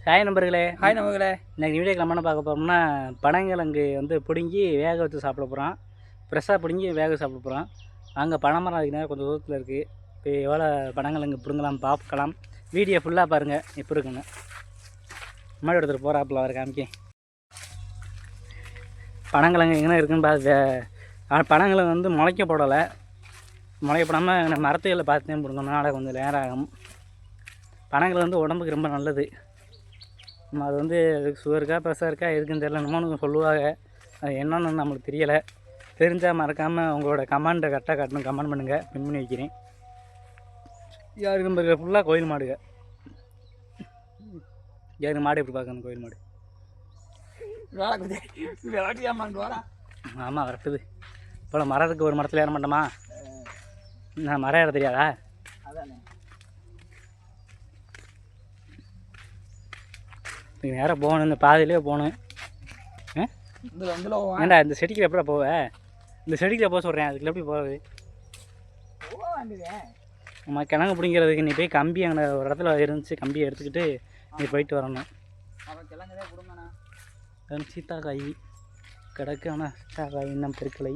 Hi நண்பர்களே. Hi நண்பர்களே. இன்றைக்கி வீடியோக்கு நம்ம என்ன பார்க்க போகிறோம்னா, பனங்கிழங்கு வந்து பிடுங்கி வேக வச்சு சாப்பிட போகிறோம். ஃப்ரெஷ்ஷாக பிடுங்கி வேக சாப்பிட போகிறோம். அங்கே பனைமரம் அதுக்கு கொஞ்சம் தூரத்தில் இருக்குது. இப்போ எவ்வளோ பனங்கிழங்கு பிடுங்கலாம் பார்க்கலாம். வீடியோ ஃபுல்லாக பாருங்கள் எப்படி இருக்குன்னு. முன்னாடி ஒருத்தர் போகிறாப்புல அவர் காமிக்க. பனங்கிழங்கு எங்கே இருக்குன்னு பார்த்து பனங்கிழங்கு வந்து முளைக்க போடலை. முளைக்க போடாமல் மரத்துகளில் பார்த்துதான் பிடுங்கணும்னால கொஞ்சம் நேரம் ஆகும். பனங்கிழங்கு வந்து உடம்புக்கு ரொம்ப நல்லது. அது வந்து அதுக்கு சுகருக்கா ப்ரெஷருக்கா எதுக்குன்னு தெரியல, நம்மளுக்கு சொல்லுவாங்க. அது என்னன்னு நம்மளுக்கு தெரியலை. தெரிஞ்சால் மறக்காமல் உங்களோட கமெண்ட்டை கரெக்டாக காட்டணும். கமெண்ட் பண்ணுங்கள், பின் பண்ணி வைக்கிறேன். யாருக்கு நம்ம ஃபுல்லாக கோயில் மாடுங்க. யாருக்கு மாடு எப்படி பார்க்கணும்? கோயில் மாடு ஆமாம் வரட்டுது. இப்போ மரத்துக்கு ஒரு மரத்தில் ஏற மாட்டோமா? நான் மரம் ஏற தெரியாதா? நேராக போகணும், இந்த பாதையிலே போகணும். ஏண்டா இந்த செடிக்கில் எப்படா போவேன்? இந்த செடிக்கில் போக சொல்கிறேன், அதுக்குள்ள எப்படி போகிறது? நம்ம கிழங்கு பிடிங்கிறதுக்கு நீ போய் கம்பி அங்கே ஒரு இடத்துல இருந்துச்சு, கம்பியை எடுத்துக்கிட்டு நீ போயிட்டு வரணும். சீத்தாக்காய் கிடக்கு, ஆனால் சீத்தாக்காய் இன்னும் பெருக்கலை.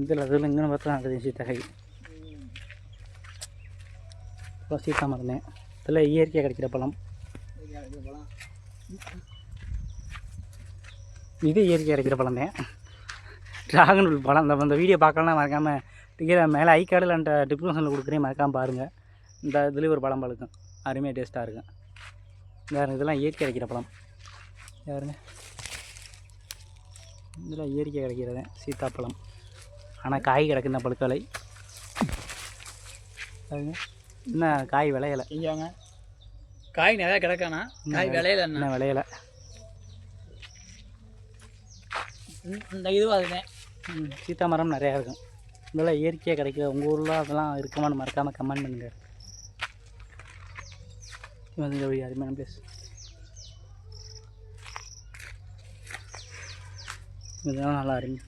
இதில் அதில் இங்கே பார்த்தா நடக்குது சீத்தாக்காய். இப்போ சீத்தா மறந்தேன். இதில் இயற்கையாக கிடைக்கிற பழம். இது இயற்கை கிடைக்கிற பழம் தான், ட்ராகன் ஃப்ரூட் பழம். அந்த வீடியோ பார்க்கலாம் மறக்காமல் கீழே மேலே ஐகார்டில் அந்த டிஸ்கிரிப்ஷனில் கொடுக்குறேன், மறக்காமல் பாருங்கள். இந்த இதுலேயும் ஒரு பழம் பழுக்கும், அருமையாக டேஸ்ட்டாக இருக்கும். வேறு இதெல்லாம் இயற்கை கிடைக்கிற பழம். யாருங்க இதெல்லாம் இயற்கை கிடைக்கிறது சீத்தாப்பழம். ஆனால் காய் கிடக்குன்னா பழுக்கலை. அதுங்க இன்னும் காய் விளையலை. இங்கேங்க காய் நிறையா கிடக்கானா? காய் விளையலை. என்ன விளையலை? இந்த இதுவும் அதுதான். சீத்தா மரம் நிறையா இருக்கும். இதெல்லாம் இயற்கையாக கிடைக்கிற உங்கள் ஊரில் அதெல்லாம் இருக்குமான்னு மறக்காமல் கமெண்ட் பண்ணுங்கள். அருமையான பிளேஸ். இதெல்லாம் நல்லா அருமை.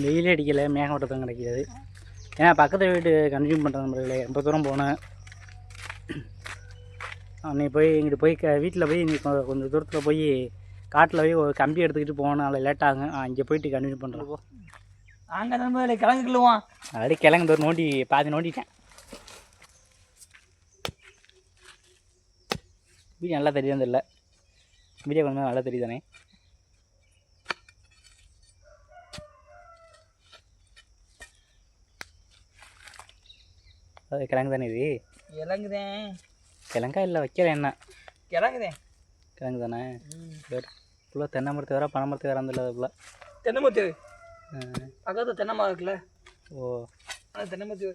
வெயிலே அடிக்கலை, மேகமூட்டத்தான் கிடைக்கிறது. ஏன்னா பக்கத்து வீட்டு கன்சியூம் பண்ணுற நம்பர்களே ரொம்ப தூரம் போனேன். அன்றைக்கி போய் இங்கிட்டு போய் வீட்டில் போய் இன்றைக்கி கொஞ்சம் தூரத்தில் போய் காட்டில் போய் ஒரு கம்பி எடுத்துக்கிட்டு போகணும், அதில் லேட் ஆகும். இங்கே போயிட்டு கன்டினியூ பண்ணுறப்போ அங்கே நம்ம கிழங்குக்குள்ளுவோம். அப்படியே கிழங்கு தோறு நோண்டி பாதி நோண்டிட்டேன். வீடியோ நல்லா தெரியுது இல்லை? வீடியோ கொஞ்சம் நல்லா தெரியுதானே? அது கிழங்கு தானே? இது கிழங்குதேன். கிழங்கா இல்லை வைக்கிற என்ன? கிழங்குதேன். கிழங்கு தானே? சரி. ஃபுல்லாக தென்னை மரத்து வேற பனை மரத்து வேற அந்த இல்லை. தென்னை மரத்து பக்கத்தில் தென்னை மரம் இருக்குல்ல? ஓ அது தென்னை மரத்து.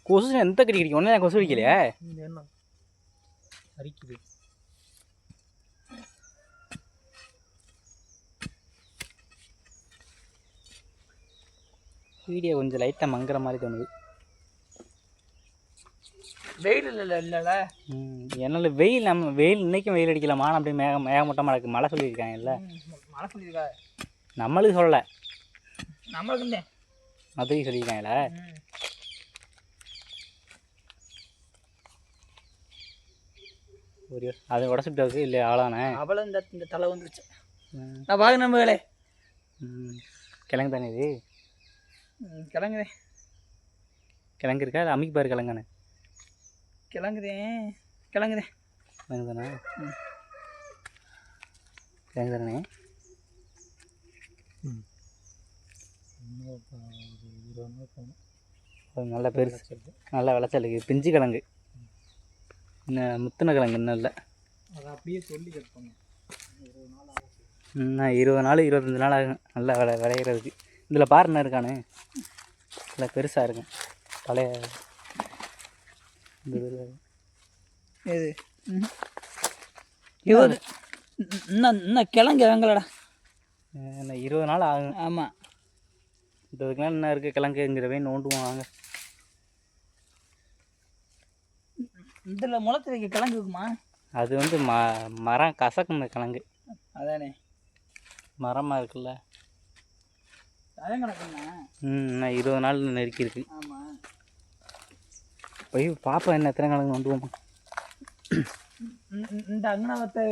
கொசு எந்த கடி கிடைக்கும்? ஒன்றே கொசு அடிக்கலையே. என்ன அரிக்குது? வீடியோ கொஞ்சம் லைட்டாக மங்குற மாதிரி தோணுது. வெயில் இல்லைல்ல? என்னால் வெயில் வெயில் இன்றைக்கும் வெயில் அடிக்கலாமா? அப்படியே மேகமூட்டமாக இருக்குது. மழை சொல்லியிருக்காங்க இல்லை? மழை சொல்லியிருக்கா? நம்மளுக்கு சொல்லலை, நம்மளுக்கு மதுரைக்கு சொல்லியிருக்காங்களா? ஒரு அது உடச்சுட்டு இல்லை ஆளானே அவளை இந்த தலை வந்துருச்சு. நான் பாருங்க நம்பர்களே. கிழங்கு தானே இது? கிழங்குதே. கிழங்கு இருக்கா? அது அமைக்கு பாரு கிழங்கானே. கிழங்குதே. கிழங்குதே. கிழங்கு தானே? கிழங்கு தானே? நல்ல பெருசு, நல்ல விளைச்சலுக்கு. பிஞ்சு கிழங்கு, இன்னும் முத்தின கிழங்கு இன்னும் இல்லை. அதை அப்படியே சொல்லி கேட்பாங்க. இன்னும் 20 நாள் 25 நாள் ஆகும் நல்லா விளையிறதுக்கு. இதில் பாரு என்ன இருக்கானு, நல்லா பெருசாக இருக்கும். பழைய இது இன்னும் கிழங்கு வாங்கலடா. இன்னும் 20 நாள் ஆகும். ஆமாம், இதுக்குலாம் என்ன இருக்குது? கிழங்குங்கிறவே நோண்டுவோம் வாங்க. இதில் முளைச்சி வைக்க கிழங்கு இருக்குமா? அது வந்து மரம் கசக்கும் கிழங்கு. அதானே மரமாக இருக்குல்ல, அதான் கிடக்குண்ணா. இன்னும் 20 நாள் நெருக்கி இருக்கு. ஆமாம், போய் பாப்பா என்ன எத்தனை கிழங்கு நோண்டுவோமா? இந்த அங்கனவத்தை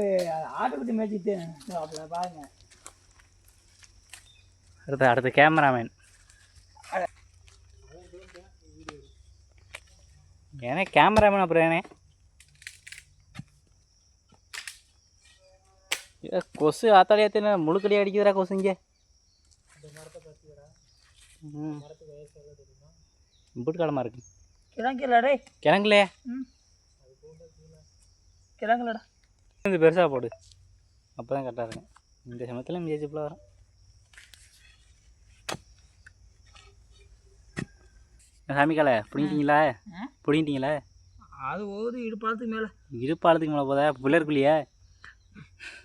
ஆட்டுக்குட்டி மேய்ச்சிட்டு பாருங்க. அடுத்து கேமராமேன். ஏன்னா கேமராமேன் அப்புறம் ஏனே கொசு ஆத்தாடியாத்தின முழுக்கடி அடிக்குதுடா கொசு இங்கே. இம்புட்டு காலமாக இருக்கு. கிழங்குலடே கிழங்குலையே கிழங்குலடா இது பெருசாக போடு, அப்போ தான் கரெக்டாக இருக்கும். இந்த சமயத்தில் மேஜிப்பில் வரும். சாமிக்கால பிடிங்கிட்டீங்களா? பிடிங்கிட்டீங்களா? அது போகுது இடுப்பாளத்துக்கு மேலே. இடுப்பாளத்துக்கு மேலே போதா? பிள்ளைக்குள்ளையே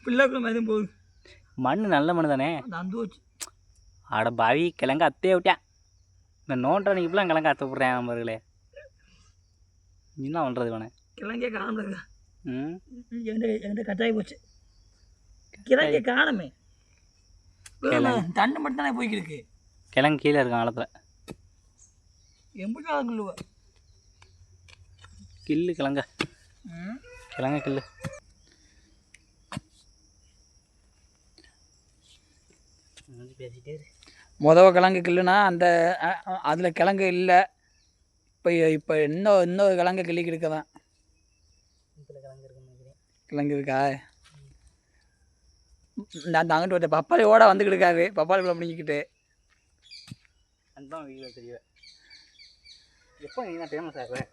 பிள்ளைக்குள்ள மாதிரி போகுது. மண் நல்ல மண் தானே? அந்த வச்சு ஆட பாவி கிழங்கு அத்தையே விட்டேன். இந்த நோன்றனைக்கு இப்பெல்லாம் கிழங்கு அத்தை விட்றேன் நம்பர்களே. என்ன பண்ணுறது வேணே? கிழங்கே காணல. என்கிட்ட கட்டாயி போச்சு. கிழங்கே காணமே. தண்டு மட்டும் தானே போய்க்கிருக்கு. கிழங்கு கீழே இருக்கும் ஆழத்தில். எம்பிட்டு ஆளுங்க கில்லு கிழங்க கிழங்க கில்லு. பேசிட்டே மொதல் கிழங்கு கில்லுனா அந்த அதில் கிழங்கு இல்லை. இப்போ இன்னொரு கிழங்கு கிள்ளிக்கு இருக்க தான். கிழங்கு இருக்கா? அந்த அங்கிட்டு ஒருத்தர் பப்பாளியோட வந்துக்கிட்டு இருக்காரு. பப்பாளி பழம் பிடிங்கிக்கிட்டு. அதுதான் வீட்டில் தெரியல. எப்போ நீங்கள் ஃபேமஸ் ஆகுவேன்?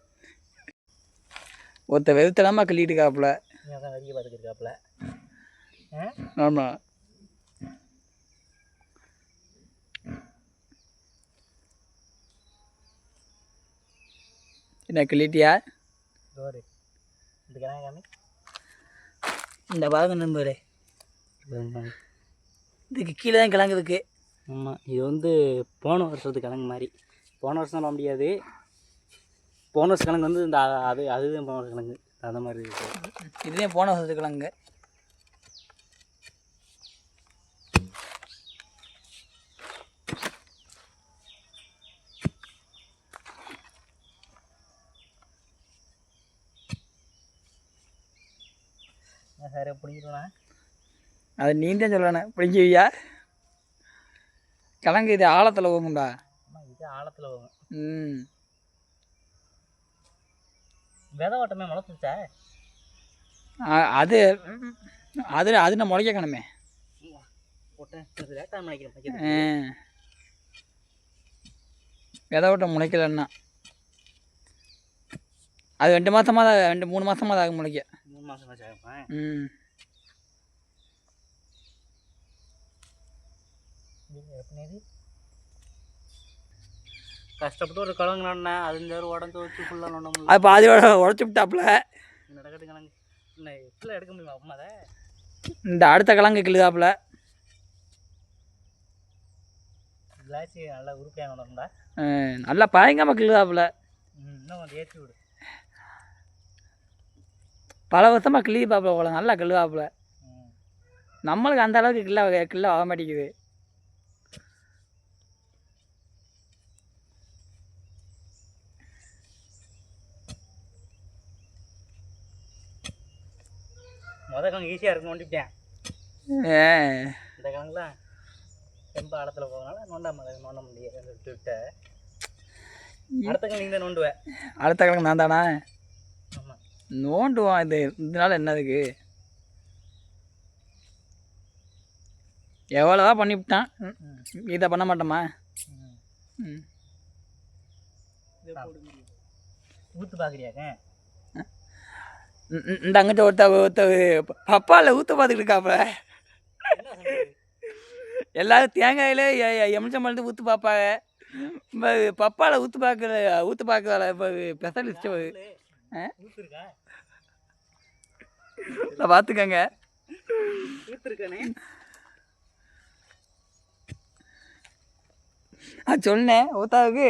ஒருத்தர் வெறுத்தலாமா கிள்ளிட்டு இருக்காப்புல. வரியை பார்த்துக்கிட்டு. ஆமாம். என்ன கிள்ளிட்டியா? இந்த கிழங்கு இந்த பாருங்க நம்பரு. இதுக்கு கீழே தான் கிழங்கு இருக்குது. ஆமாம், இது வந்து போன வருஷத்து கிழங்கு மாதிரி. போன வருஷம் சொல்ல முடியாது. போன வருஷம் கிழங்கு வந்து இந்த அதுதான் போன வருஷம் கிழங்கு அந்த மாதிரி இருக்குது. இதுதான் போன வருஷத்து கிழங்கு. சார் பிடிக்கிறோண்ணா? அது நீ தான் சொல்லணும். பிடிக்குவியா? கிழங்கு இது ஆழத்தில் போகும்டா. இது ஆழத்தில் போகும். விதை ஓட்டமே முளைச்சிச்சா? அது அது அது நான் முளைக்க காணுமே. விதை ஓட்டம் முளைக்கலன்னா அது 2 மாதமாக தான் 2-3 மாதமாக தான் ஆகும் முளைக்க. 3 மாதம் ஆகும். கஷ்டப்பட்டு ஒரு கிழங்கு நோண்டேன். அது இந்த உடஞ்சி வச்சு ஃபுல்லாக நோண்ட முடியல. அது பாதி உடச்சி விட்டாப்புல. நடக்கட்டு கிழங்கு இல்லை ஃபுல்லாக எடுக்க முடியுமா? அம்மா அதை இந்த அடுத்த கிழங்கு கிள்ளுதாப்புல. கிளாஸி நல்லா உருப்பையாக கொண்டா. நல்லா பயங்கரமாக கிள்ளுதாப்புல. இன்னும் கொஞ்சம் ஏற்றி விடு. பல வருஷமாக கிள்ளிப்பாப்புல போல. நல்லா கிள்ளுவாப்புல. நம்மளுக்கு அந்த அளவுக்கு கிள்ள ஆக மாட்டேங்குது. மொதல் கிழங்கு ஈஸியாக இருக்கும் நோண்டிவிட்டேன். இந்த கிழங்குலாம் ரொம்ப ஆழத்தில் போகனால நோண்ட முடியாது. விட்டு அடுத்த கிழங்கு நீங்கள் தான் நோண்டுவேன். அடுத்த கிழங்கு நான் தானா? ஆமாம், நோண்டுவான். இதனால என்னதுக்கு? எவ்வளோதான் பண்ணிவிட்டான். இதை பண்ண மாட்டோமா? ஊற்று பார்க்குறியாக்க? இந்த அங்கிட்ட ஒருத்த பப்பாவில் ஊற்ற பார்த்துக்கிட்டு இருக்காப்புல. எல்லாரும் தேங்காயில் எம்சம்பழத்து ஊற்று பார்ப்பாங்க. பப்பாவில் ஊற்று பார்க்கல இப்போ ஸ்பெஷலிஸ்ட்டு பார்த்துக்கங்க. சொன்னேன் ஊத்தாவுக்கு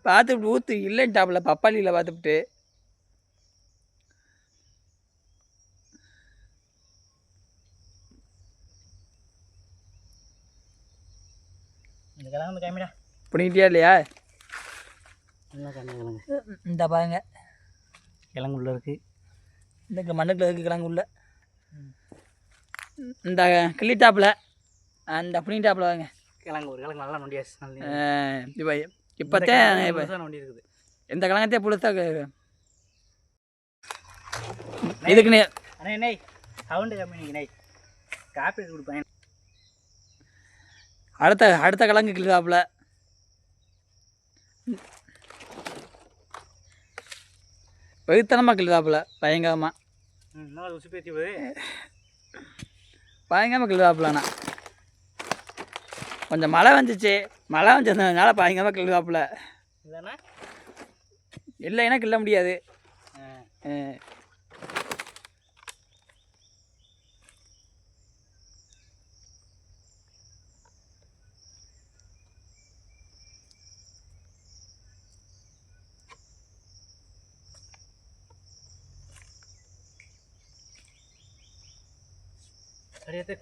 பார்த்துட்டு ஊற்று இல்லைன்ட்டாப்புல. பப்பாளியில் பார்த்துட்டு இந்த கிழங்கு காமிடா. பிடிக்கிட்டியா இல்லையா? நல்லா கிழங்கு இந்த பாருங்க கிழங்கு உள்ளே இருக்குது. இந்த மண்ணுக்குள்ள இருக்குது கிழங்கு உள்ள. இந்த கிள்ளிட்டாப்பில் அந்த புனிட்டாப்பில் வாங்க கிழங்கு ஒரு கிழங்கு நல்லா நொண்டியாச்சு. இப்போ இப்போத்தே நொண்டி இருக்குது. எந்த கிழங்கத்தையும் புழுத்தா இதுக்கு நீ அண்ணே நெய் சவுண்டு கம்மி நீங்கள் நெய் காப்பி கொடுப்பேன். அடுத்த கிழங்கு கிள்ளாப்புல வெகுத்தனமாக கிள்ளாப்புல பயங்கரமாக. இன்னும் ருசி பேத்தி போது பயங்கரமாக கிள்ளாப்புலண்ணா. கொஞ்சம் மழை வந்துச்சு, மழை வந்ததுனால பயங்கரமாக கிள்ளாப்புல. இல்லைண்ணா இல்லைன்னா கிள்ள முடியாது.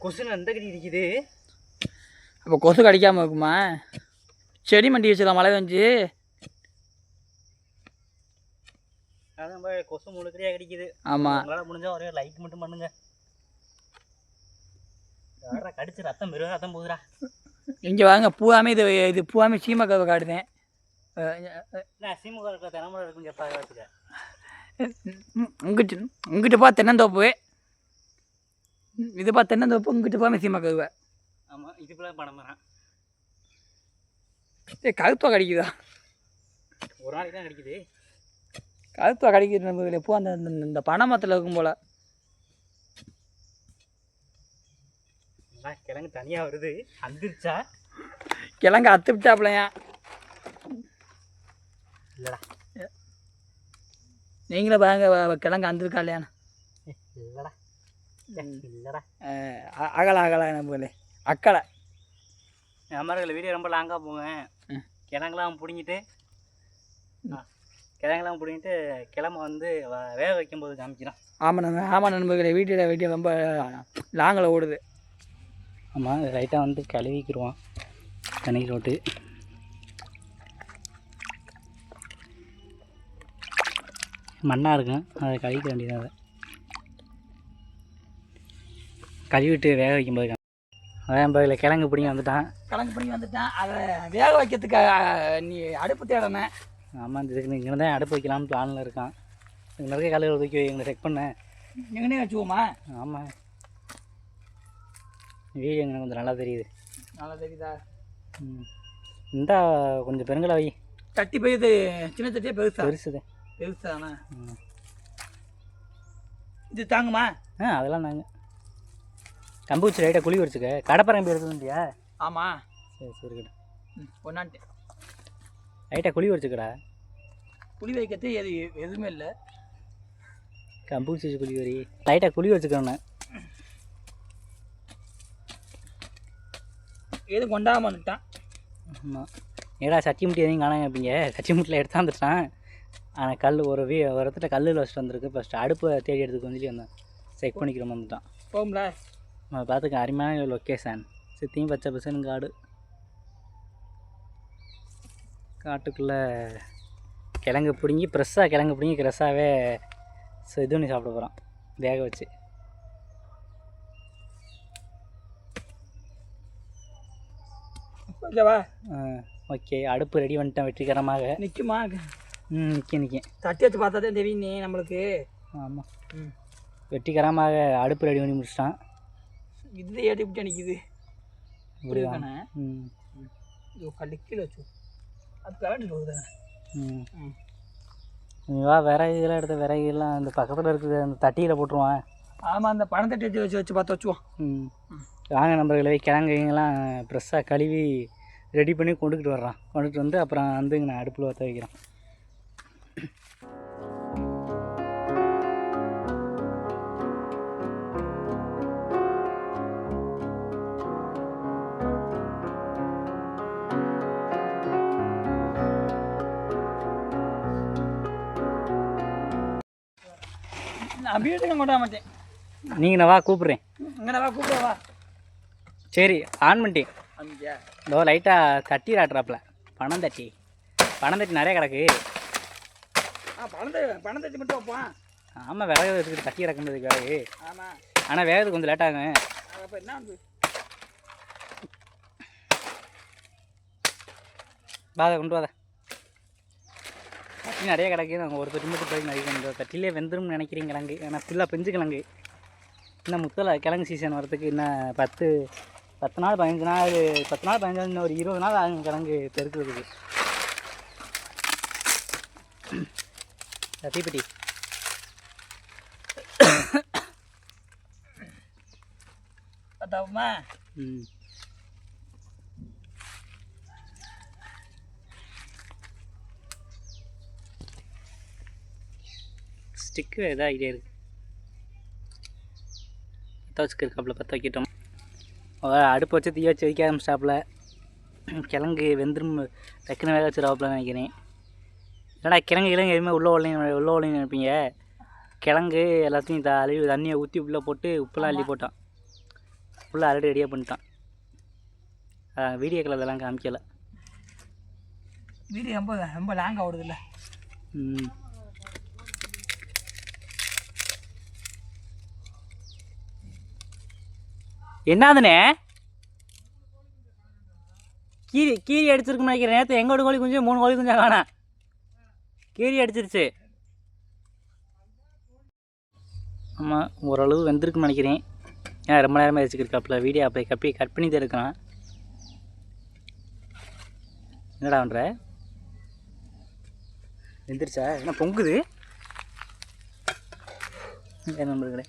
கொசுன்னு எந்த கடி இருக்குது. அப்போ கொசு கடிக்காமல் இருக்குமா? செடி மண்டி வச்சுக்கலாம் மழை பெஞ்சு. அதான் கொசு முழுக்கறியாக கடிக்குது. ஆமாம், உங்களால் முடிஞ்சால் ஒரே லைக் மட்டும் பண்ணுங்க. கடிச்சு ரத்தம் பெருக ரத்தம் போகுதுடா. இங்கே வாங்க பூவாமே இது பூவாமே சீமக்காவை காட்டுதேன். சீமக்காவை தினமுறை இருக்குன்னு கேட்பாங்க வச்சுக்க. உங்ககிட்ட பா தென்னந்தோப்பு, இது பா தென்னந்தோப்பு, உங்ககிட்ட போகாமல் சீமக்காவை. ஆமாம் இது போல பணம் தான். கருத்துவா கடிக்குதா? ஒரு நாளைக்கு தான் கடிக்குது. கருத்துவா கடிக்கிறது நம்ம எப்போ அந்த இந்த பனை மரத்தில் இருக்கும் போல். கிழங்கு தனியாக வருது. அந்திருச்சா கிழங்கு அத்து விட்டாப்லையா? இல்லைடா நீங்களே பாருங்க கிழங்கு அந்திருக்கா இல்லையாண்ணா? இல்லைடா இல்லைடா அகலை நம்ம அக்கலை. அம்மார்கள் வீடியோ ரொம்ப லாங்காக போங்க. கிழங்கெல்லாம் பிடிங்கிட்டு கிழமை வந்து வேக வைக்கும்போது காமிக்கிறோம். ஆமாம் நண்பர்களே, வீடியோ ரொம்ப லாங்கில் ஓடுது. ஆமாம் ரைட்டாக வந்து கழுவிக்கிடுவோம் தண்ணி ரோட்டு. மண்ணாக இருக்கும், அதை கழுவிக்க வேண்டியது. அதை கழுவிட்டு வேக வைக்கும்போது அதான் இப்போ கிழங்கு பிடிங்கி வந்துட்டான். அதை வேக வைக்கிறதுக்கு நீ அடுப்பு தேடனே. ஆமாம் இதுக்கு இங்கே தான் அடுப்பு வைக்கலாம்னு பிளானில் இருக்கான். இங்கே நிறைய கழுவி தூக்கி எங்களை செக் பண்ணேன். எங்கன்னே வச்சுவோமா? ஆமாம் வீடு எங்களுக்கு கொஞ்சம் நல்லா தெரியுது. நல்லா தெரியுதா? இந்தா கொஞ்சம் பெருங்கலை வை. தட்டி போயுது. சின்ன தட்டியாக பெருசுதானே. இது தாங்குமா? அதெல்லாம் நாங்கள் கம்பு வச்சு ரைட்டாக குழி வச்சுக்க. கடப்பரம்பு எடுத்துட்டியா? ஆமாம் சரி கிட்ட ஒன்றான்ட்டு ரைட்டாக குழி வச்சுக்கடா. குழி வைக்கிறது எதுவுமே இல்லை. கம்பு வச்சு குழி வரி லைட்டாக குழி வச்சுக்கிறேன். எது கொண்டாமட்டான். ஆமாம் ஏடா சட்டி முட்டி எதையும் காணாங்க அப்படிங்க. சட்டி முட்டியில் எடுத்தாந்துட்டான். ஆனால் கல் ஒரு இடத்துல கல்லில் வச்சுட்டு வந்திருக்கு. ஃபஸ்ட்டு அடுப்பை தேடி எடுத்துக்கு வந்துட்டு வந்தேன். செக் பண்ணிக்கிற வந்துட்டான். போகும்ல பார்த்துக்க. அருமையான லொக்கேஷன். சுற்றியும் பச்சை பசன்னு காட்டுக்குள்ளே கிழங்கு பிடுங்கி கிழங்கு பிடுங்கி ஃப்ரெஷ்ஷாகவே இது பண்ணி சாப்பிட போகிறோம் வேக வச்சு. ஓகேவா? ஓகே அடுப்பு ரெடி பண்ணிட்டேன் வெற்றிகரமாக. நிற்குமா? நிற்க தட்டி வச்சு பார்த்தா தான் தெரியும் நம்மளுக்கு. ஆமாம் வெற்றிகரமாக அடுப்பு ரெடி பண்ணி முடிச்சிட்டான். இது ஏற்றி விட்டு நிற்கிது இப்படிதானே. கல்லு கீழே வச்சு அது கலண்டிட்டு வருதுதானே. வா விறகு இதெல்லாம் எடுத்து விறகு எல்லாம் அந்த பக்கத்தில் இருக்குது அந்த தட்டியில் போட்டுருவான். ஆமாம் அந்த பணம் தட்டி வச்சு பார்த்து வச்சுவோம். வாங்க நம்பர்களை கிழங்குலாம் ஃப்ரெஷ்ஷாக கழுவி ரெடி பண்ணி கொண்டுக்கிட்டு வந்து அப்புறம் வந்து நான் அடுப்பில் வற்ற வைக்கிறேன். நான் வீட்டுக்கு கொண்டாட மாட்டேன். நீங்கள் நான் வா கூப்பிட்றேன். இங்கே வா கூப்பிடுவா. சரி ஆன் பண்ணிட்டேன். அங்கேயா இதோ லைட்டாக தட்டி ஆட்டுறாப்புல பணம் தட்டி பணந்தட்டி நிறைய கிடக்கு. பணந்தட்டி மட்டும் வைப்பான். ஆமாம், விறகு இருக்குது தட்டி கிடக்குன்றதுக்காக. ஆமாம், ஆனால் வேகத்துக்கு கொஞ்சம் லேட் ஆகும். அப்போ என்ன வந்து வாதை கொண்டு வாத. தட்டி நிறைய கிடக்கு. நாங்கள் ஒரு தட்டி மட்டும் போய் நிறைய கொண்டு தட்டிலே வெந்துரும்னு நினைக்கிறீங்க கிழங்கு. ஏன்னா ஃபுல்லாக பெஞ்சு கிழங்கு. இன்னும் முத்தலை கிழங்கு சீசன் வரத்துக்கு இன்னும் 10 நாள் 15 நாள் 10 நாள் 15 நாள் இன்னும் ஒரு 20 நாள் ஆகும் கிழங்கு பெருக்கிறதுக்கு. தீப்பெட்டி பார்த்தாவுமா. ஸ்டிக்கு எதாவது ஐடியா இருக்குது. பற்ற வச்சுருக்காப்புல பற்ற வைக்கிட்டோம். அடுப்பு வச்சு தீ வச்சு வைக்க ஆரம்பிச்சிட்டாப்புல. கிழங்கு வெந்துரும் டக்குன்னு வேக வச்சுருவாப்புல நினைக்கிறேன். ஏன்னா கிழங்கு எதுவுமே உள்ளே ஒல்லின்னு நினைப்பீங்க. கிழங்கு எல்லாத்தையும் அழுவி தண்ணியை ஊற்றி உள்ளே போட்டு உப்புலாம் அள்ளி போட்டான். ஃபுல்லாக ஆல்ரெடி ரெடியாக பண்ணிட்டான். வீடியோக்கள் அதெல்லாம் காமிக்கலை. வீடியோ ரொம்ப லாங்காக ஓடுதில்ல. என்னதுண்ணே கீரி அடிச்சிருக்குன்னு நினைக்கிறேன். நேற்று எங்கோட கோழி குஞ்சு 3 கோழி குஞ்சா காணா. கீரி அடிச்சிருச்சு. ஆமாம், ஓரளவு வெந்திருக்குன்னு நினைக்கிறேன். ஏன் ரொம்ப நேரமாக வச்சுக்கிருக்காப்புல. வீடியோ அப்போ கட் பண்ணி தான் இருக்கான். என்னடா பண்ணுற? வெந்துருச்சா? என்ன பொங்குது நம்பர்களே.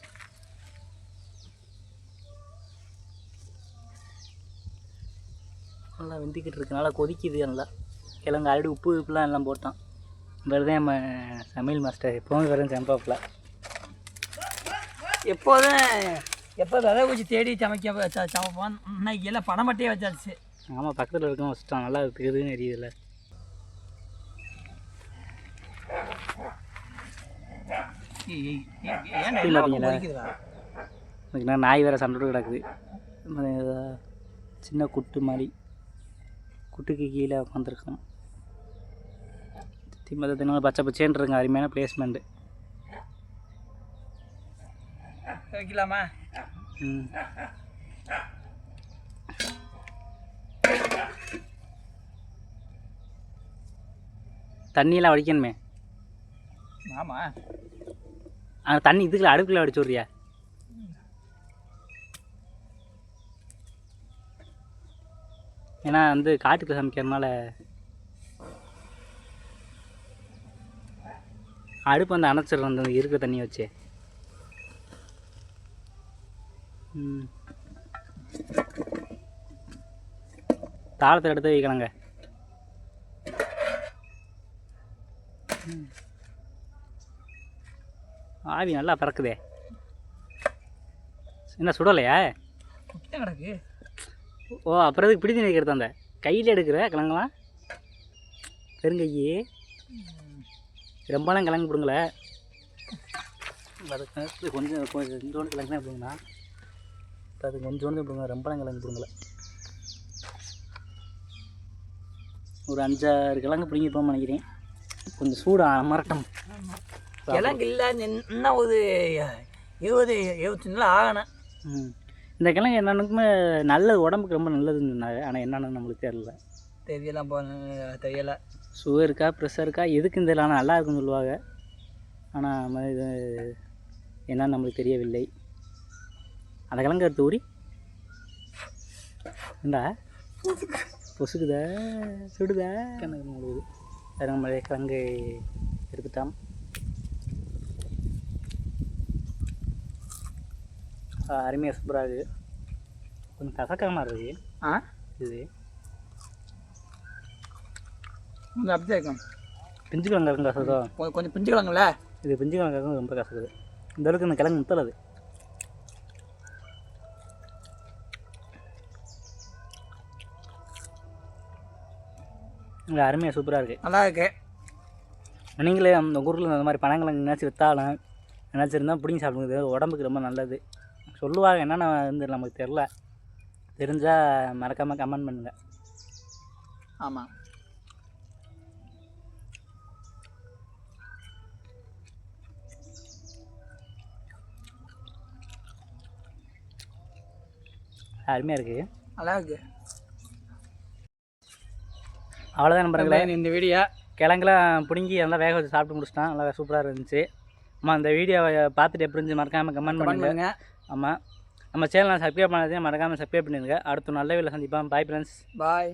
நல்லா வெந்திக்கிட்டு இருக்கனால கொதிக்குது. நல்லா கிழங்கு ஆல்ரெடி உப்புலாம் எல்லாம் போட்டான். வேறுதான் நம்ம சமையல் மாஸ்டர் எப்போவும் வெறும் சம்பாப்பில். எப்போ விதை வச்சு தேடி சமைப்போம். இன்னைக்கு எல்லாம் பணமட்டையே வச்சாச்சு. ஆமாம், பக்கத்தில் இருக்கோம் வச்சுட்டான். நல்லா இருக்குதுன்னு எரியுதில்ல. பார்த்தீங்களா, நாய் வேறு சண்டை கிடக்குது. சின்ன குட்டு மாதிரி குட்டுக்கு கீழே உட்காந்துருக்கோம். திமுக பச்சை பச்சேன்னு இருங்க. அருமையான பிளேஸ்மெண்ட்டு. வைக்கலாமா? தண்ணியெல்லாம் வடிக்கணுமே. ஆமாம், அந்த தண்ணி இதுக்குள்ள அடுப்புக்குள்ள வடிச்சு விட்றியா? ஏன்னா வந்து காட்டுக்குள்ள சமைக்கிறதுனால அடுப்பு வந்து அணைச்சிடுறோம் அந்த இருக்கிற தண்ணியை வச்சு. தாளத்தில் எடுத்து வைக்கலாங்க. ஆவி நல்லா பறக்குதே. என்ன சுடலையா? கிடக்கு. ஓ, அப்புறம் இதுக்கு பிடித்து நிற்கிறது அந்த கையில் எடுக்கிற கிழங்கெல்லாம் பெருங்கையே. ரொம்பலாம் கிழங்கு பிடுங்கள. அதுக்கு கொஞ்சோண்டு கிழங்கு தான் பிடுங்கண்ணா. அது கொஞ்சோண்டு பிடுங்க. ரொம்பலாம் கிழங்கு பிடுங்கலை. ஒரு 5-6 கிழங்கு பிடிங்கிருப்போம்னு நினைக்கிறேன். கொஞ்சம் சூடு மரட்டம். கிழங்கு இல்லை, இன்னும் ஒரு 20-25 நாள் ஆகணும். இந்த கிழங்கு என்னன்னுக்குமே நல்லது, உடம்புக்கு ரொம்ப நல்லதுன்னு சொன்னாங்க. ஆனால் என்னென்னு நம்மளுக்கு தெரியலை. சுகர் இருக்கா, ப்ரெஷர் இருக்கா, எதுக்கும் தெரியல. ஆனால் நல்லா இருக்குன்னு சொல்லுவாங்க. ஆனால் நம்ம இது என்னன்னு நம்மளுக்கு தெரியவில்லை. அந்த கிழங்கு எடுத்து ஊறி ஏண்டா பொசுக்குதா சுடுதா கிணறு முழுகுது. வேறு நம்ம கிழங்கு எடுத்துட்டோம். அருமையாக சூப்பராக இருக்குது. கொஞ்சம் கசக்கிற மாதிரி இருக்குது. இது அப்படியே இருக்கும். பிஞ்சு கிழங்கு இருக்கும் கசதோ. கொஞ்சம் பிஞ்சு கிழங்குல இது பிஞ்சு கிழங்கு இருக்கும், ரொம்ப கசக்குது. இந்த அளவுக்கு இந்த கிழங்கு முத்தலது. இங்கே அருமையாக சூப்பராக இருக்குது. நல்லா இருக்கு. நீங்களே அந்த ஊரில் இந்த மாதிரி பனங்கிழங்கு என்னாச்சும் விற்றாலும் என்னாச்சும் இருந்தால் பிடிங்கி சாப்பிடுங்க. உடம்புக்கு ரொம்ப நல்லது சொல்லுவாங்க. என்னென்ன வந்து நமக்கு தெரில. தெரிஞ்சால் மறக்காமல் கமெண்ட் பண்ணுங்கள். ஆமாம், அருமையாக இருக்குது. நல்லா இருக்கு. அவ்வளோதான் நம்புறீங்களே இந்த வீடியோ. கிழங்குலாம் பிடுங்கி நல்லா வேக வச்சு சாப்பிட்டு முடிச்சிட்டான். நல்லா சூப்பராக இருந்துச்சு. ஆமாம், இந்த வீடியோவை பார்த்துட்டு எப்படி இருந்துச்சு மறக்காமல் கமெண்ட் பண்ணுங்க. ஆமாம், நம்ம சேனலை சப்ஸ்கிரைப் பண்ணாதே மறக்காமல் சப்ஸ்கிரைப் பண்ணிடுங்க. அடுத்த நல்ல வீடியோவில் சந்திப்போம். Bye friends. பாய்.